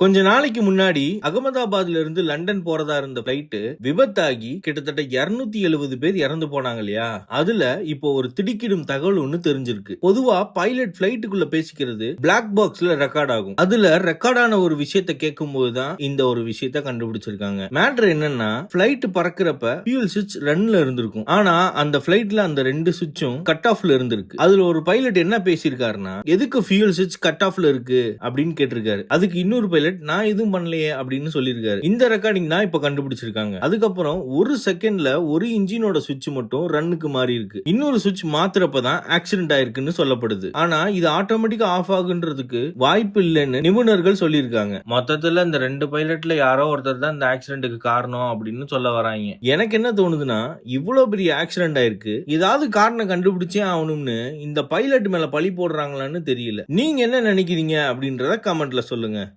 கொஞ்ச நாளைக்கு முன்னாடி அகமதாபாத்ல இருந்து லண்டன் போறதா இருந்த பிளைட் விபத்தாகி கிட்டத்தட்ட 270 பேர் இறந்து போனாங்க இல்லையா? அதுல இப்போ ஒரு திடுக்கிடும் தகவல் ஒண்ணு தெரிஞ்சிருக்கு. பொதுவா பைலட் பிளைட்டுக்குள்ள பேசிக்கிறது பிளாக் பாக்ஸ்ல ரெக்கார்ட் ஆகும். அதுல ரெக்கார்டான ஒரு விஷயத்தை கேட்கும் போதுதான் இந்த ஒரு விஷயத்தை கண்டுபிடிச்சிருக்காங்க. மேட்டர் என்னன்னா, பிளைட் பறக்கிறப்ப ஃபியூல் சுவிட்ச் ரன்ல இருந்திருக்கும். ஆனா அந்த பிளைட்ல அந்த 2 சுவிட்சும் கட் ஆஃப்ல இருந்திருக்கு. அதுல ஒரு பைலட் என்ன பேசியிருக்காருன்னா, எதுக்கு ஃபியூல் சுவிட்ச் கட் ஆஃப்ல இருக்கு அப்படின்னு கேட்டிருக்காரு. அதுக்கு இன்னொரு பைலட் நான் எதுவும் பண்ணலையே அப்படின்னு சொல்லியிருக்காரு. இந்த ரெக்கார்டிங் தான் இப்ப கண்டுபிடிச்சிருக்காங்க. அதுக்கப்புறம் ஒரு செகண்ட்ல ஒரு இன்ஜினோட சுவிட்ச் மட்டும் ரன்னுக்கு மாறி இருக்கு. இன்னொரு சுவிட்ச் மாத்துறப்பதான் ஆக்சிடென்ட் ஆயிருக்குன்னு சொல்லப்படுது. ஆனா இது ஆட்டோமேட்டிக்கா ஆஃப் ஆகுன்றதுக்கு வாய்ப்பு இல்லைன்னு நிபுணர்கள் சொல்லியிருக்காங்க. மொத்தத்துல இந்த 2 பைலட்ல யாரோ ஒருத்தர் தான் இந்த ஆக்சிடென்ட்டுக்கு காரணம் அப்படின்னு சொல்ல வராங்க. எனக்கு என்ன தோணுதுன்னா, இவ்வளவு பெரிய ஆக்சிடென்ட் ஆயிருக்கு, ஏதாவது காரணம் கண்டுபிடிச்சே ஆகணும்னு இந்த பைலட் மேல பழி போடுறாங்களான்னு தெரியல. நீங்க என்ன நினைக்கிறீங்க அப்படின்றத கமெண்ட்ல சொல்லுங்க.